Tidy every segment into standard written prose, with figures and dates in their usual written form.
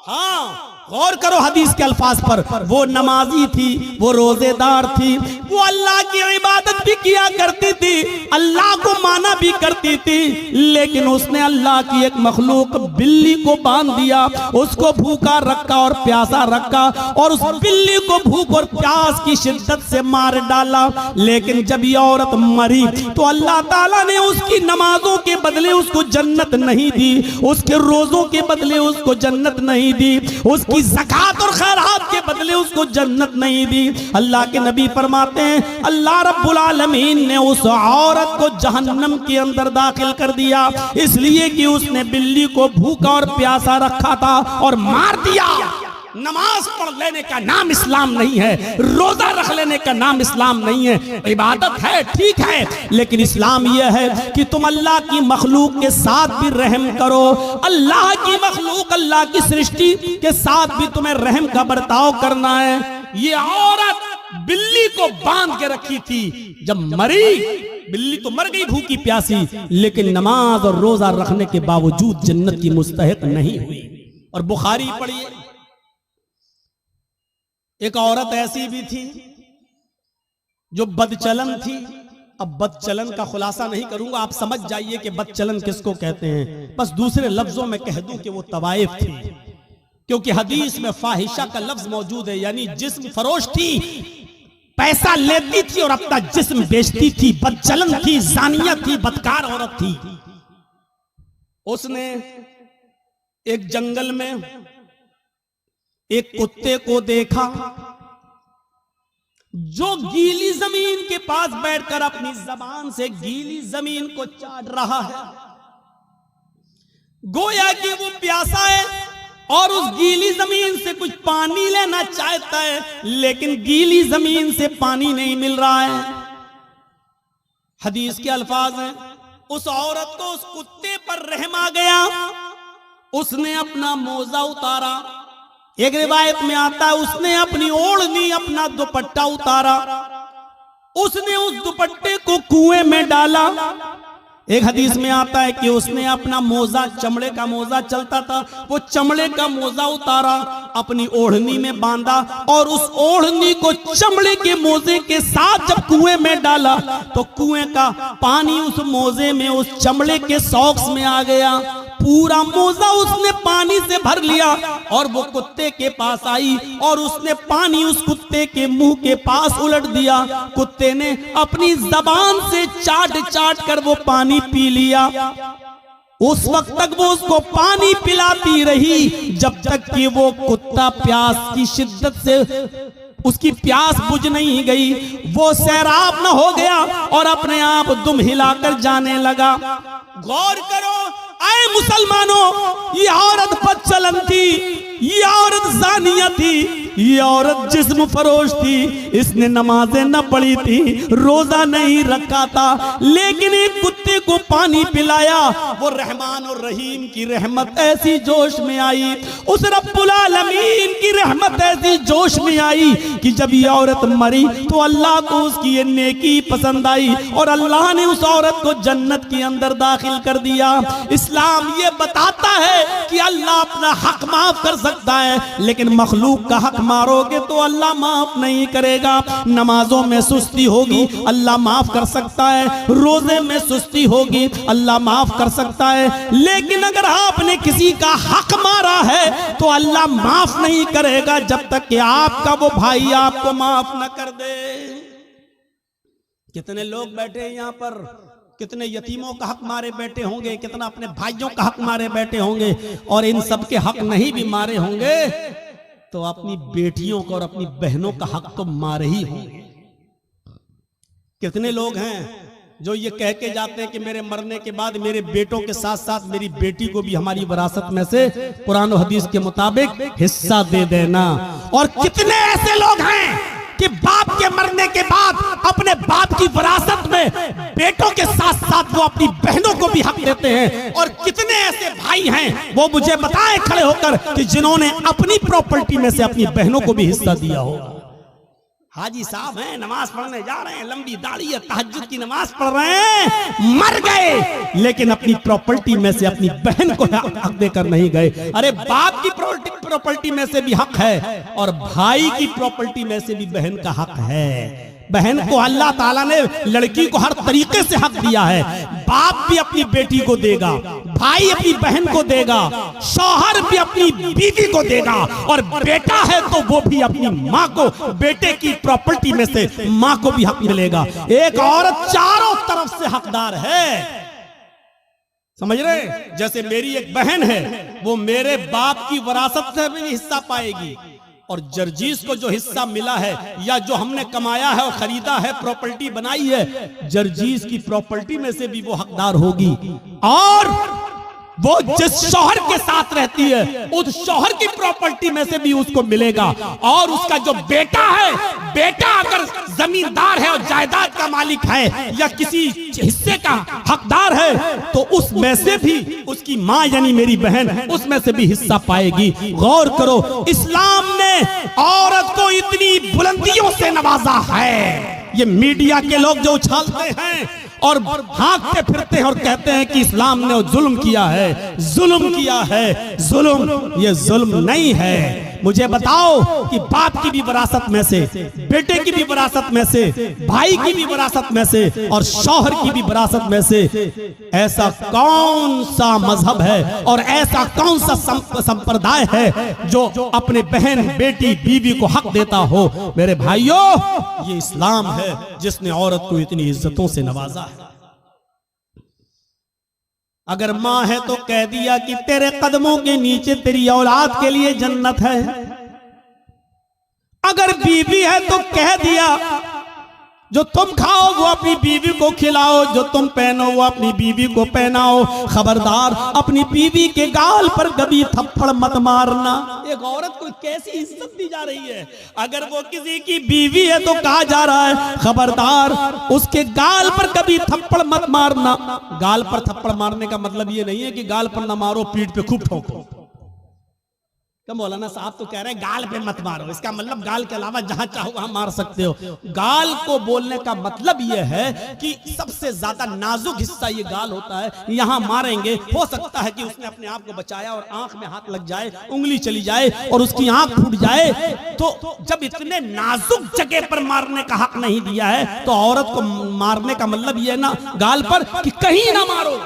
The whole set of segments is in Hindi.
हाँ, गौर करो हदीस के अल्फाज पर। वो नमाजी थी, वो रोजेदार थी, वो अल्लाह की इबादत भी किया करती थी, अल्लाह को माना भी करती थी, लेकिन उसने अल्लाह की एक मखलूक बिल्ली को बांध दिया, उसको भूखा रखा और प्यासा रखा, और उस बिल्ली को भूख और प्यास की शिद्दत से मार डाला। लेकिन जब ये औरत मरी तो अल्लाह ताला ने उसकी नमाजों के बदले उसको जन्नत नहीं दी, उसके रोजों के बदले उसको जन्नत नहीं दी, उसकी ज़कात और खैरात के बदले उसको जन्नत नहीं दी। अल्लाह के नबी फरमाते हैं अल्लाह रब्बुल आलमीन ने उस औरत को जहन्नम के अंदर दाखिल कर दिया, इसलिए कि उसने बिल्ली को भूखा और प्यासा रखा था और मार दिया। नमाज पढ़ लेने का नाम इस्लाम नहीं है, रोजा रख लेने का नाम इस्लाम नहीं है। इबादत है, ठीक है, लेकिन इस्लाम यह है कि तुम अल्लाह की मखलूक के साथ भी रहम करो। अल्लाह की मखलूक, अल्लाह की सृष्टि के साथ भी तुम्हें रहम का बर्ताव करना है। ये औरत बिल्ली को बांध के रखी थी, जब मरी बिल्ली तो मर गई भूखी प्यासी, लेकिन नमाज और रोजा रखने के बावजूद जन्नत की मुस्तहिक नहीं हुई। और बुखारी पढ़िए, एक औरत ऐसी भी थी जो बदचलन थी। अब बदचलन का खुलासा नहीं करूंगा, आप समझ जाइए कि बदचलन किसको कहते हैं। बस दूसरे लफ्जों में कह दूं कि वो तवाइफ थी, क्योंकि हदीस में फाहिशा का लफ्ज मौजूद है, यानी जिस्म फरोश थी, पैसा लेती थी और अपना जिस्म बेचती थी, बदचलन थी, जानिया थी, बदकार औरत थी। उसने एक जंगल में एक कुत्ते को देखा जो गीली जमीन के पास बैठकर अपनी जबान से गीली जमीन को चाट रहा है, गोया कि वो प्यासा है और उस गीली जमीन से कुछ पानी लेना चाहता है, लेकिन गीली जमीन से पानी नहीं मिल रहा है। हदीस के अल्फाज हैं, उस औरत को उस कुत्ते पर रहम आ गया, उसने अपना मोजा उतारा। एक रिवायत में आता है उसने अपनी ओढ़नी, अपना दुपट्टा उतारा, उसने उस दुपट्टे को कुएं में डाला। एक हदीस में आता है कि उसने अपना मोजा, चमड़े का मोजा चलता था, वो चमड़े का मोजा उतारा, अपनी ओढ़नी में बांधा और उस ओढ़नी को चमड़े के मोजे के साथ जब कुएं में डाला तो कुएं का पानी उस मोजे में, उस चमड़े के सॉक्स में आ गया। पूरा मोजा उसने पानी से भर लिया और वो कुत्ते के पास आई और उसने पानी उस कुत्ते के मुंह के पास उलट दिया। कुत्ते ने अपनी जबान से चाट चाट कर वो पानी पी लिया। उस वक्त तक वो उसको पानी पिलाती रही जब तक कि वो कुत्ता प्यास की शिद्दत से उसकी प्यास बुझ नहीं गई, वो सैराब न हो गया और अपने आप दुम हिलाकर जाने लगा। गौर करो आए मुसलमानों, ये औरत बदचलन थी, ये औरत जानिया थी, ये औरत जिस्म फरोश थी, इसने नमाजें न पढ़ी थी, रोजा नहीं रखा था, लेकिन एक कुत्ते को पानी पिलाया। वो रहमान और रहीम की रहमत ऐसी जोश में आई, उस रब्बुल आलमीन की रहमत ऐसी जोश में आई कि जब ये औरत मरी तो अल्लाह को उसकी ये नेकी पसंद आई और अल्लाह ने उस औरत को जन्नत के अंदर दाखिल कर दिया। इस्लाम ये बताता है कि अल्लाह अपना हक माफ कर सकता है, लेकिन मखलूक का हक मारोगे तो अल्लाह माफ नहीं करेगा। नमाजों में सुस्ती होगी, अल्लाह माफ कर सकता है, रोजे में सुस्ती होगी, अल्लाह माफ कर सकता है, लेकिन अगर आपने किसी का हक मारा है तो अल्लाह माफ नहीं करेगा जब तक कि आपका वो भाई आपको माफ न कर दे। कितने लोग बैठे हैं यहाँ पर, कितने यतीमों का हक मारे बैठे होंगे, कितना अपने भाइयों का हक मारे बैठे होंगे, और इन सब के हक नहीं भी मारे होंगे तो अपनी बेटियों का और अपनी बहनों का हक तो मारे ही होंगे। कितने लोग हैं जो ये कह के जाते हैं कि मेरे मरने के बाद मेरे बेटों के साथ साथ मेरी बेटी को भी हमारी विरासत में से कुरान और हदीस के मुताबिक हिस्सा दे देना। और कितने ऐसे लोग हैं कि बाप के मरने के बाद अपने बाप की विरासत में बेटों के साथ साथ वो अपनी बहनों को भी हक देते हैं। और कितने ऐसे भाई हैं वो मुझे बताएं खड़े होकर कि जिन्होंने अपनी प्रॉपर्टी में से अपनी बहनों को भी हिस्सा दिया हो। हाजी साहब हैं, नमाज पढ़ने जा रहे हैं, लंबी दाढ़ी है, तहज्जुद की नमाज पढ़ रहे हैं, मर गए लेकिन अपनी प्रॉपर्टी में से अपनी बहन को हक देकर नहीं गए। अरे बाप की प्रॉपर्टी में से भी हक है और भाई की प्रॉपर्टी में से भी बहन का हक है। बहन को अल्लाह ताला ने लड़की को हर तरीके से हक दिया है। बाप भी अपनी बेटी को देगा, भाई अपनी बहन को देगा, शौहर भी अपनी बीवी को देगा और बेटा है तो वो भी अपनी माँ को, बेटे की प्रॉपर्टी में से माँ को भी हक मिलेगा। एक औरत चारों तरफ से हकदार है, समझ रहे? जैसे मेरी एक बहन है, वो मेरे बाप की विरासत से भी हिस्सा पाएगी और जर्जीस को जो हिस्सा मिला है या जो हमने कमाया है और खरीदा है, प्रॉपर्टी बनाई है, जर्जीस की प्रॉपर्टी में से भी वो हकदार होगी। और वो जिस शौहर के साथ रहती है उस शौहर की प्रॉपर्टी में से भी उसको मिलेगा। और उसका जो बेटा है, बेटा अगर जमींदार है और जायदाद का मालिक है या किसी हिस्से का हकदार है तो उसमें से भी उसकी माँ यानी मेरी बहन उसमें से भी हिस्सा पाएगी। गौर करो, इस्लाम ने औरत को इतनी बुलंदियों से नवाजा है। ये मीडिया के लोग जो उछालते हैं और भागते फिरते हैं और कहते हैं कि इस्लाम ने जुल्म किया है, जुल्म किया है, जुल्म, ये जुल्म नहीं है। मुझे बताओ कि बाप की भी विरासत में से, बेटे की भी विरासत में से, भाई की भी विरासत में से और शौहर की भी विरासत में से ऐसा कौन सा मजहब है और ऐसा कौन सा संप्रदाय है जो अपने बहन, बेटी, बीवी को हक देता हो? मेरे भाइयों, ये इस्लाम है जिसने औरत को इतनी इज्जतों से नवाजा है। अगर माँ है तो कह दिया कि तेरे कदमों के नीचे तेरी औलाद के लिए जन्नत है। अगर बीवी है तो कह दिया जो तुम खाओ वो अपनी बीवी को खिलाओ, जो तुम पहनो वो अपनी बीवी को पहनाओ। खबरदार अपनी बीवी के गाल पर कभी थप्पड़ मत मारना। एक औरत को कैसी इज्जत दी जा रही है। अगर वो किसी की बीवी है तो कहा जा रहा है खबरदार उसके गाल पर कभी थप्पड़ मत मारना। गाल पर थप्पड़ मारने का मतलब ये नहीं है कि गाल पर न मारो, पीठ पे खूब ठोको। क्या मौलाना साहब तो कह रहे हैं गाल पे मत मारो, इसका मतलब गाल के अलावा जहां चाहो वहां मार सकते हो। गाल को बोलने का मतलब यह है कि सबसे ज्यादा नाजुक हिस्सा ये गाल होता है, यहां मारेंगे हो सकता है कि उसने अपने आप को बचाया और आंख में हाथ लग जाए, उंगली चली जाए और उसकी आंख फूट जाए। तो जब इतने नाजुक जगह पर मारने का हक नहीं दिया है तो औरत को मारने का मतलब यह ना गाल पर कि कहीं ना मारो।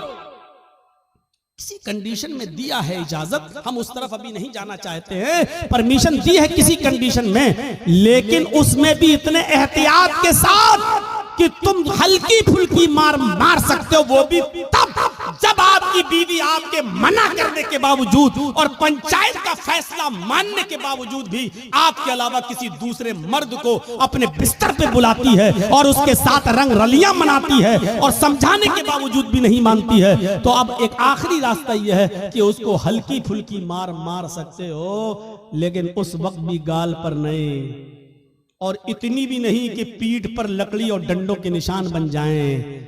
किसी कंडीशन में दिया है इजाजत, हम उस तरफ अभी नहीं जाना चाहते हैं, परमिशन दी है किसी कंडीशन में, लेकिन उसमें भी इतने एहतियात के साथ कि तुम हल्की फुल्की मार सकते हो, वो भी तब जब आपकी बीवी आपके मना करने के बावजूद और पंचायत का फैसला मानने के बावजूद भी आपके अलावा किसी दूसरे मर्द को अपने बिस्तर पे बुलाती है और उसके साथ रंग रलियां मनाती है और समझाने के बावजूद भी नहीं मानती है। तो अब एक आखिरी रास्ता यह है कि उसको हल्की फुल्की मार सकते हो, लेकिन उस वक्त भी गाल पर नहीं और इतनी भी नहीं कि पीठ पर लकड़ी और डंडों के निशान बन जाएं,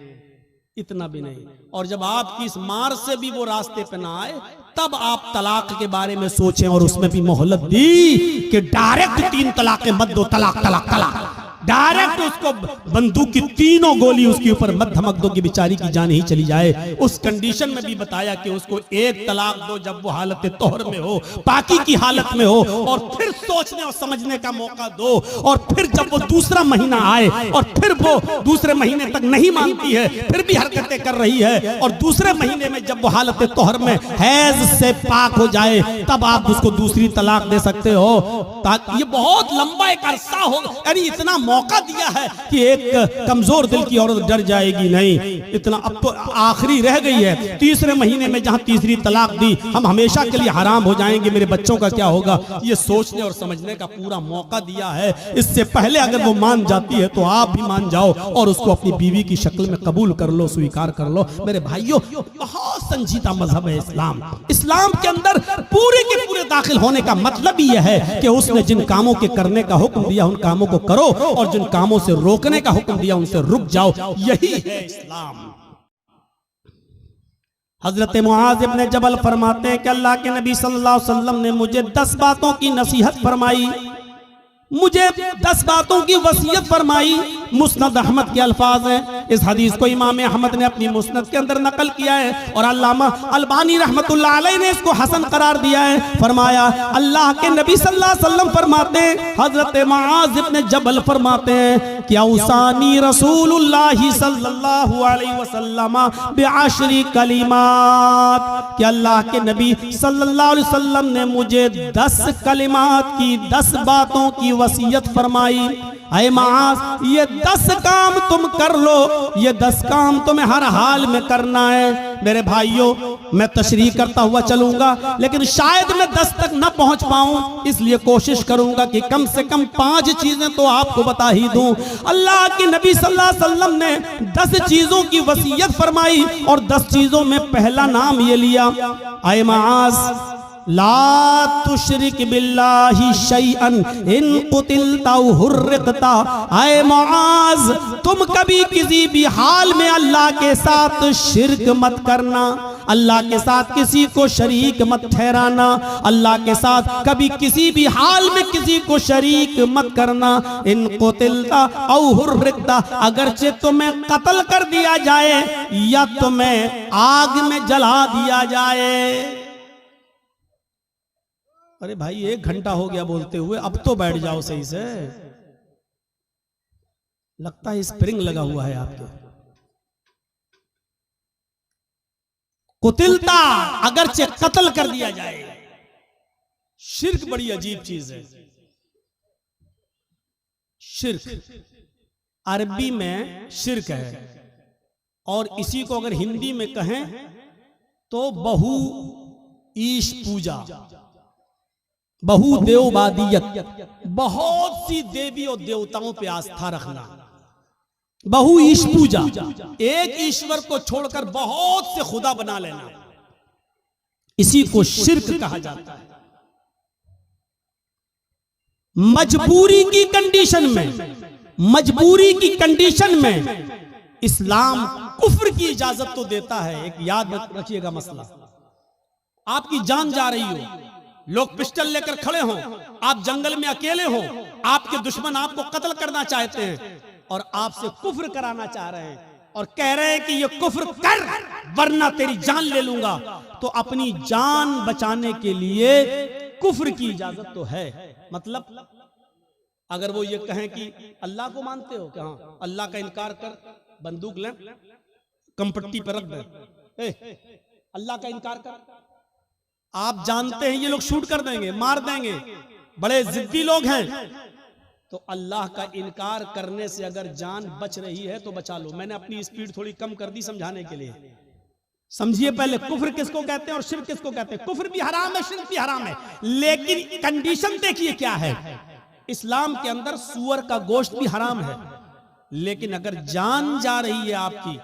इतना भी नहीं। और जब आपकी इस मार से भी वो रास्ते पे ना आए तब आप तलाक के बारे में सोचें और उसमें भी मोहलत दी कि डायरेक्ट 3 तलाक मत दो, तलाक तलाक तलाक, डायरेक्ट उसको बंदूक की 3 गोली उसके ऊपर मत धमक दो कि बेचारी की जान ही चली जाए। उस कंडीशन में भी बताया कि उसको 1 तलाक दो जब वो हालत तोहर में हो, पाकी की हालत में हो, और फिर सोचने और समझने का मौका दो। और फिर जब वो दूसरा महीना आए और फिर वो दूसरे महीने तक नहीं मानती है, फिर भी हरकतें कर रही है, और दूसरे महीने में जब वो हालत तोहर में हैज से पाक हो जाए तब आप उसको दूसरी तलाक दे सकते हो। ताकि ये बहुत लंबा एक अरसा हो, यानी इतना मौका दिया है कि एक कमजोर दिल की औरत डर जाएगी नहीं, इतना। अब तो आखिरी रह गई है, तीसरे महीने में जहां तीसरी तलाक दी हम हमेशा के लिए हराम हो जाएंगे, मेरे बच्चों का क्या होगा, ये सोचने और समझने का पूरा मौका दिया है। इससे पहले अगर वो मान जाती है तो आप भी मान जाओ और उसको अपनी बीवी की शक्ल में कबूल कर लो, स्वीकार कर लो। मेरे भाइयों, बहुत संजीदा मजहब है इस्लाम। इस्लाम के अंदर पूरे के पूरे दाखिल होने का मतलब ही यह है कि उसने जिन कामों के करने का हुक्म दिया उन कामों को करो और जिन कामों से रोकने का हुक्म दिया उनसे रुक जाओ। यही है इस्लाम। हजरत मुआज इब्न जबल फरमाते हैं कि अल्लाह के नबी सल्लल्लाहु अलैहि वसल्लम ने मुझे 10 बातों की नसीहत फरमाई। मुझे 10 बातों की वसीयत फरमाई। मुस्नद अहमद के अल्फाज हैं। इस हदीस को इमाम अहमद ने अपनी मुस्नद के अंदर नकल किया है और अल्लामा अलबानी रहमतुल्लाह अलैह ने इसको हसन करार दिया है। फरमाया अल्लाह के नबी सल्लल्लाहु अलैहि वसल्लम फरमाते हैं, हजरत मुआज इब्न जबल फरमाते हैं कि औसानी रसूलुल्लाह सल्लल्लाहु अलैहि वसल्लम बिअशरी कलिमात, कि अल्लाह के नबी सल्लल्लाहु अलैहि वसल्लम ने मुझे 10 कलिमात की 10 बातों की वसीयत फरमाई। ऐ मुआज ये 10 काम तुम कर लो, ये 10 काम तुम्हें हर हाल में करना है। मेरे भाइयों, मैं तशरीह करता हुआ चलूंगा लेकिन शायद मैं 10 तक न पहुंच पाऊं, इसलिए कोशिश करूंगा कि कम से कम 5 चीजें तो आपको बता ही दूं। अल्लाह के नबी सल्लल्लाहु अलैहि वसल्लम ने 10 चीजों की वसीयत फरमाई और 10 चीजों में पहला नाम ये लिया, ऐ मुआज ला तुशरिक बिल्लाहि शैअन इन कुतिलता हुर्रिकता। ऐ मुआज तुम कभी किसी भी हाल में अल्लाह के साथ शिर्क मत करना, अल्लाह के साथ किसी को शरीक मत ठहराना, अल्लाह के साथ कभी किसी भी हाल में किसी को शरीक मत करना। इन कुतिलता औ हुर्रिकता, अगरचे तुम्हें कत्ल कर दिया जाए या तुम्हें आग में जला दिया जाए। अरे भाई 1 घंटा हो गया बोलते हुए, अब तो बैठ जाओ सही से, लगता है स्प्रिंग लगा हुआ है आपके। कुतिलता अगरचे कत्ल कर दिया जाए। शिर्क बड़ी अजीब चीज है। शिर्क अरबी में शिर्क है और इसी को अगर हिंदी में कहें तो बहु ईश पूजा, बहुदेववादियत, बहुत सी देवी और देवताओं पे आस्था रखना, बहु ईश पूजा, एक ईश्वर को छोड़कर बहुत से खुदा बना लेना, इसी को शिर्क कहा जाता है। मजबूरी की कंडीशन में, मजबूरी की कंडीशन में इस्लाम कुफ्र की इजाजत तो देता है। एक याद रखिएगा मसला, आपकी जान जा रही हो, लोग पिस्टल लेकर खड़े हों, आप जंगल में अकेले हो, आपके दुश्मन आपको कत्ल करना चाहते हैं और आपसे कुफ्र कराना चाह रहे हैं और कह रहे हैं कि ये कुफ्र कर वरना तेरी जान ले लूंगा, तो अपनी जान बचाने के लिए कुफ्र की इजाजत तो है। मतलब अगर वो ये कहें कि अल्लाह को मानते हो क्या, अल्लाह का इनकार कर, बंदूक ले कंपट्टी पर रख दे, अल्लाह का इनकार कर, आप जानते हैं ये लोग शूट कर देंगे, मार देंगे, बड़े जिद्दी लोग हैं, तो अल्लाह का इनकार करने से अगर जान बच रही है तो बचा लो। मैंने अपनी स्पीड थोड़ी कम कर दी समझाने के लिए। समझिए पहले कुफ्र किसको कहते हैं और शिर्क किसको कहते हैं। कुफ्र भी हराम है, शिर्क भी हराम है, लेकिन कंडीशन देखिए क्या है। इस्लाम के अंदर सूअर का गोश्त भी हराम है, लेकिन अगर जान जा रही है आपकी,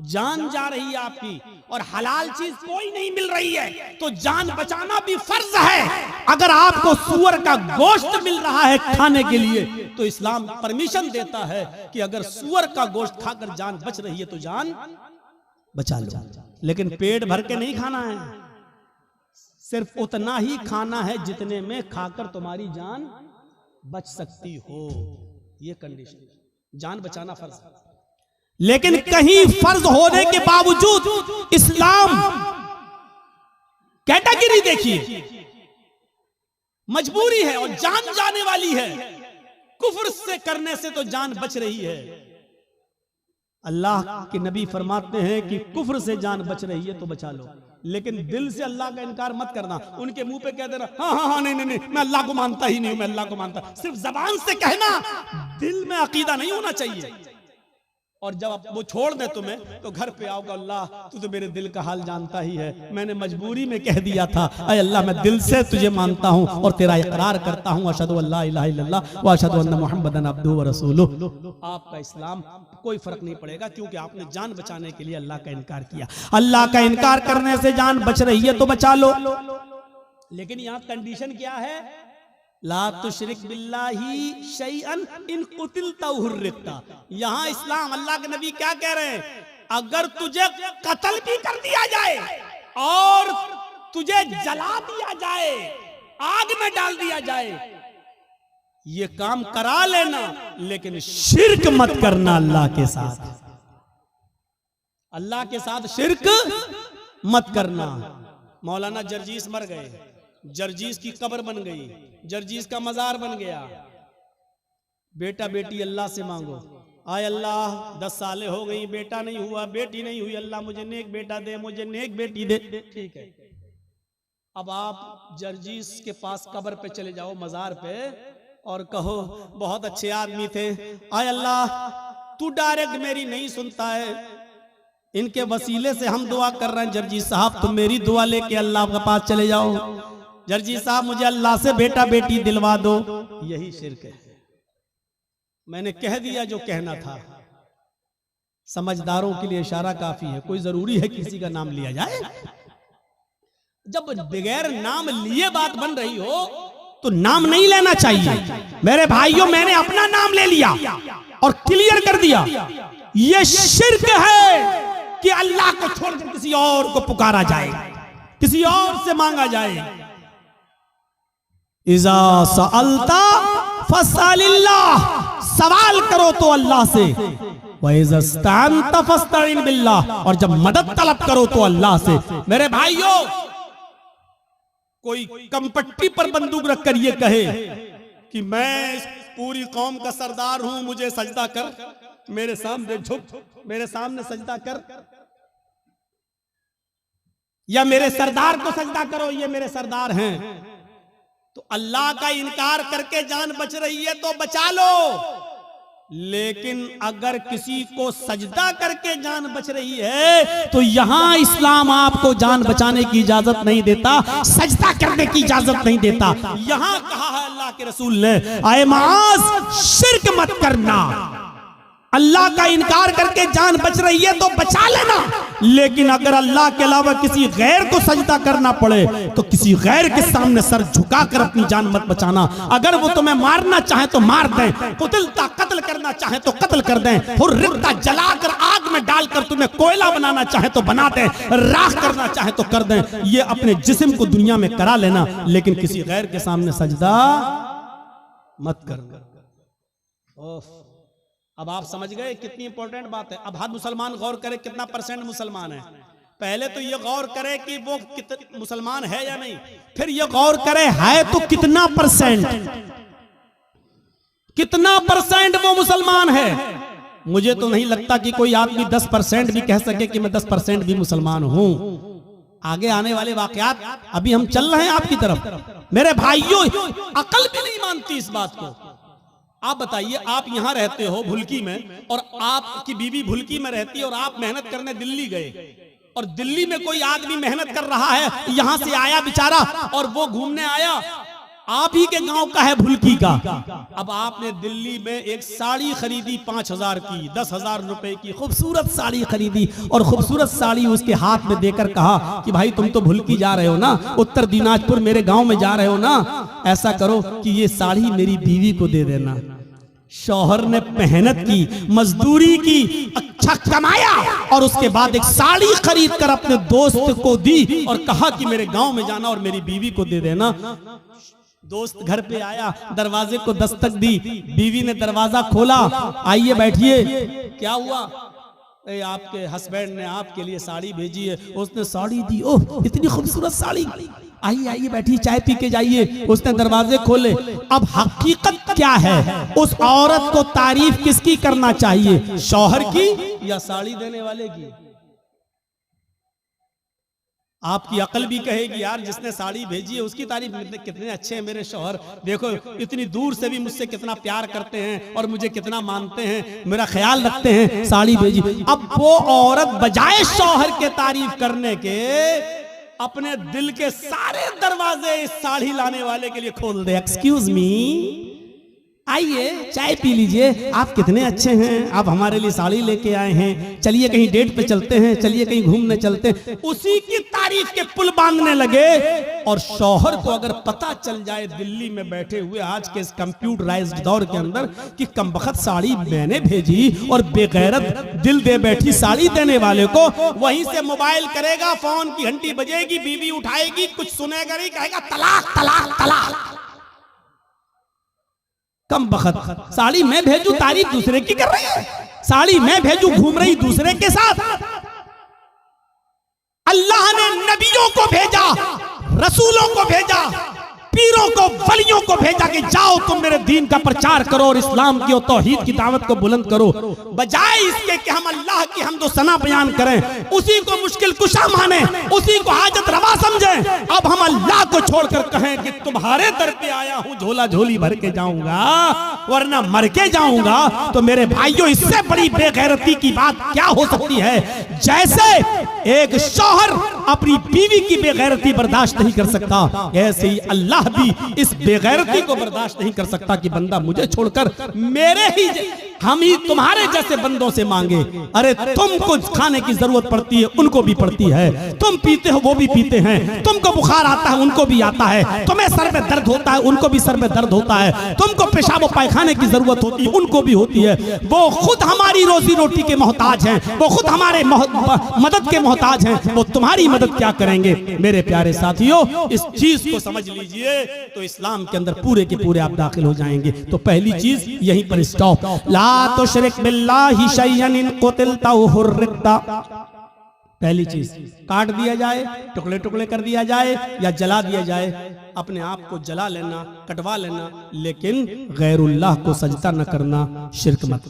जान जा रही है आपकी और हलाल चीज कोई नहीं मिल रही है तो जान बचाना भी फर्ज है। अगर आपको सूअर का गोश्त मिल रहा है खाने के लिए तो इस्लाम परमिशन देता है कि अगर सूअर का गोश्त खाकर जान बच रही है तो जान बचा लो, लेकिन पेट भर के नहीं खाना है, सिर्फ उतना ही खाना है जितने में खाकर तुम्हारी जान बच सकती हो। ये कंडीशन, जान बचाना फर्ज है। लेकिन कहीं फर्ज होने के बावजूद इस्लाम कैटेगरी देखिए, मजबूरी है और जान जाने वाली है, कुफ्र से करने से तो जान बच रही है। अल्लाह के नबी फरमाते हैं कि कुफ्र से जान बच रही है तो बचा लो, लेकिन दिल से अल्लाह का इनकार मत करना। उनके मुंह पे कह देना हाँ हाँ हाँ नहीं नहीं मैं अल्लाह को मानता ही नहीं हूं, मैं अल्लाह को मानता, सिर्फ जबान से कहना, दिल में अकीदा नहीं होना चाहिए। और जब वो छोड़ दे तुम्हें तो घर पे आओगे, अल्लाह तू तो मेरे दिल का हाल जानता ही है, मैंने मजबूरी में कह दिया था, अय अल्लाह मैं दिल से तुझे मानता हूं और तेरा इकरार करता हूं, अशहदु अल्ला इलाहा इल्लल्लाह व अशहदु अन्ना मुहम्मदन अब्दुहु व रसूलुहु। आपका इस्लाम कोई फर्क नहीं पड़ेगा, क्योंकि आपने जान बचाने के लिए अल्लाह का इनकार किया। अल्लाह का इनकार करने से जान बच रही है तो बचा लो, लेकिन यहाँ कंडीशन क्या है, ला तुशरिक बिल्लाहि शैअन इन कुतिलता हुर्रिकता। यहां इस्लाम, अल्लाह के नबी क्या कह रहे हैं, अगर तुझे कत्ल भी कर दिया जाए और तुझे जला दिया जाए, आग में डाल दिया जाए, ये काम करा लेना, लेकिन शिर्क मत करना अल्लाह के साथ। अल्लाह के साथ शिर्क मत करना। मौलाना जर्जीस मर गए, जर्जीस की कब्र बन गई, जर्जीस का मजार बन गया। बेटा बेटी अल्लाह से मांगो, आय अल्लाह 10 सालें हो गई, बेटा नहीं हुआ, बेटी नहीं हुई, अल्लाह मुझे नेक बेटा दे, मुझे नेक बेटी दे। ठीक है, अब आप जर्जीस के पास कब्र पे चले जाओ, मजार पे, और कहो बहुत अच्छे आदमी थे, आय अल्लाह तू डायरेक्ट मेरी नहीं सुनता है, इनके वसीले से हम दुआ कर रहे हैं, जर्जीस साहब तुम मेरी दुआ लेके अल्लाह के पास चले जाओ, जर्जीस साहब मुझे अल्लाह से बेटा बेटी दिलवा दो। यही शिर्क है। मैंने कह दिया जो कहना था। समझदारों के लिए इशारा काफी है, कोई जरूरी है किसी का नाम लिया जाए? जब बगैर नाम लिए बात बन रही हो तो नाम नहीं लेना चाहिए। मेरे भाइयों, मैंने अपना नाम ले लिया और क्लियर कर दिया, यह शिर्क है कि अल्लाह को छोड़कर किसी और को पुकारा जाए, किसी और से मांगा जाए। इज़ा सअल्ता फसअलिल्लाह, सवाल करो तो अल्लाह से, व इज़ा इस्तअनता फस्तईन बिल्लाह, और जब मदद तलब करो तो अल्लाह से। मेरे भाइयों, कोई कमपट्टी पर बंदूक रखकर ये कहे कि मैं इस पूरी कौम का सरदार हूं, मुझे सजदा कर, मेरे सामने झुक, मेरे सामने सजदा कर, या मेरे सरदार को सजदा करो, ये मेरे सरदार हैं, तो अल्लाह का इनकार करके जान बच रही है तो बचा लो। लेकिन अगर किसी को सजदा करके जान बच रही है तो यहां इस्लाम आपको जान बचाने की इजाजत नहीं देता, सजदा करने की इजाजत नहीं देता। यहां कहा है अल्लाह के रसूल ने, आए माज शिर्क मत करना, अल्लाह का इनकार करके जान बच रही है तो बचा लेना, लेकिन अगर अल्लाह के अलावा किसी गैर को सजदा करना पड़े तो किसी गैर के सामने सर झुकाकर अपनी जान मत बचाना। अगर वो तुम्हें मारना चाहे तो मार दें, कुतिलता कत्ल करना चाहे तो कत्ल कर दें, हुर्रिकता जलाकर आग में डालकर तुम्हें कोयला बनाना चाहे तो बना दें, राख करना चाहे तो कर दें। ये अपने जिस्म को दुनिया में करा लेना, लेकिन किसी गैर के सामने सजदा मत करना। अब आप समझ गए कितनी इंपॉर्टेंट बात है। अब हर मुसलमान गौर करे कितना % मुसलमान है। पहले तो ये गौर करे कि वो मुसलमान है या नहीं, फिर ये गौर करे है तो कितना %, कितना % वो मुसलमान है। मुझे तो नहीं लगता कि कोई आदमी 10% भी कह सके कि मैं 10% भी मुसलमान हूं। आगे आने वाले वाकयात, अभी हम चल रहे हैं आपकी तरफ। मेरे भाइयों, अकल भी नहीं मानती इस बात को। आप बताइए, आप यहां रहते हो भुलकी में, और आपकी बीवी भुलकी में रहती है, और आप मेहनत करने दिल्ली गए, और दिल्ली में कोई आदमी मेहनत कर रहा है, यहां से आया बेचारा, और वो घूमने आया, आप ही के गांव का है भुलकी का। अब आपने दिल्ली में एक साड़ी खरीदी 5000 की, 10,000 रुपए की खूबसूरत साड़ी खरीदी, और खूबसूरत साड़ी उसके हाथ में देकर कहा कि भाई तुम तो भुलकी जा रहे हो ना, उत्तर दिनाजपुर मेरे गांव में जा रहे हो ना, ऐसा करो कि ये साड़ी मेरी बीवी को दे देना। शौहर ने मेहनत की, मजदूरी की, अच्छा कमाया, और उसके बाद एक साड़ी खरीद कर अपने दोस्त को दी और कहा कि मेरे गांव में जाना और मेरी बीवी को दे देना। दोस्त घर पे आया, दरवाजे को दस्तक दी, बीवी ने दरवाजा खोला, आइए बैठिए। क्या हुआ? आपके हस्बैंड ने आपके लिए साड़ी भेजी है। उसने साड़ी दी, ओह इतनी खूबसूरत साड़ी, आइए आइए बैठिए, चाय पी के जाइए। उसने दरवाजे खोले। अब हकीकत क्या है? उस औरत को तारीफ किसकी करना चाहिए, शौहर की या साड़ी देने वाले की? आपकी अकल भी कहेगी यार जिसने साड़ी भेजी है उसकी तारीफ, कितने अच्छे हैं मेरे शौहर, देखो इतनी दूर से भी मुझसे कितना प्यार करते हैं और मुझे कितना मानते हैं, मेरा ख्याल रखते हैं, साड़ी भेजी। अब वो औरत बजाय शौहर के तारीफ करने के अपने दिल के सारे दरवाजे इस साड़ी लाने वाले के लिए खोल दे। एक्सक्यूज मी, आइए चाय पी लीजिए, आप कितने अच्छे हैं, आप हमारे लिए साड़ी लेके आए हैं, चलिए कहीं डेट पे चलते हैं, चलिए कहीं घूमने चलते हैं। उसी की तारीफ के पुल बांधने लगे। और शौहर को अगर पता चल जाए दिल्ली में बैठे हुए आज के इस कंप्यूटराइज्ड दौर के अंदर कि कमबख्त साड़ी मैंने भेजी और बेगैरत दिल दे बैठी साड़ी देने वाले को, वहीं से मोबाइल करेगा, फोन की घंटी बजेगी, बीवी उठाएगी, कुछ सुनेगा नहीं, कहेगा तलाक तलाक तलाक। कम बखत, साड़ी मैं भेजू तारीफ दूसरे की कर रही है, साड़ी मैं भेजू घूम रही दूसरे के साथ। अल्लाह ने नबियों को भेजा, रसूलों को भेजा, पीरों को, वलियों को भेजा कि जाओ तुम मेरे दीन का प्रचार करो और इस्लाम की और तौहीद की दावत को बुलंद करो। बजाय इसके कि हम अल्लाह की हमदो सना बयान करें, उसी को मुश्किल कुशा माने, उसी को हाजत रवा समझें, अब हम अल्लाह को छोड़कर कहें कि तुम्हारे दर पे आया हूं, झोला झोली भर के जाऊंगा वरना मर के जाऊंगा। तो मेरे भाइयों, इससे बड़ी बेगैरती की बात क्या हो सकती है? जैसे एक शौहर अपनी बीवी की बेगैरती बर्दाश्त नहीं कर सकता, ऐसे ही अल्लाह भी इस बेगैरती को बर्दाश्त नहीं कर सकता कि बंदा मुझे छोड़कर मेरे ही हम ही तुम्हारे जैसे बंदों से मांगे। अरे तुमको खाने की जरूरत पड़ती है, उनको भी पड़ती है, तुम पीते हो वो भी पीते हैं, तुमको बुखार आता है उनको भी आता है, तुम्हें सर में दर्द होता है उनको भी सर में दर्द होता है, तुमको पेशाब पायखाने की जरूरत होती है उनको भी होती है। वो खुद हमारी रोजी रोटी के मोहताज हैं, वो खुद हमारे मदद के मोहताज हैं, वो तुम्हारी मदद क्या करेंगे? मेरे प्यारे साथियों, इस चीज को समझ लीजिए तो इस्लाम के अंदर पूरे के पूरे आप दाखिल हो जाएंगे। तो पहली चीज यहीं पर स्टॉप। ला तुशरिक बिल्लाहि शैअन इन कुतिलता हुर्रिकता। पहली चीज काट दिया जाए, टुकड़े टुकड़े कर दिया जाए या जला दिया जाए, अपने आप को जला लेना, कटवा लेना, लेकिन गैरुल्लाह को सजदा न करना, शिर्क मत करना।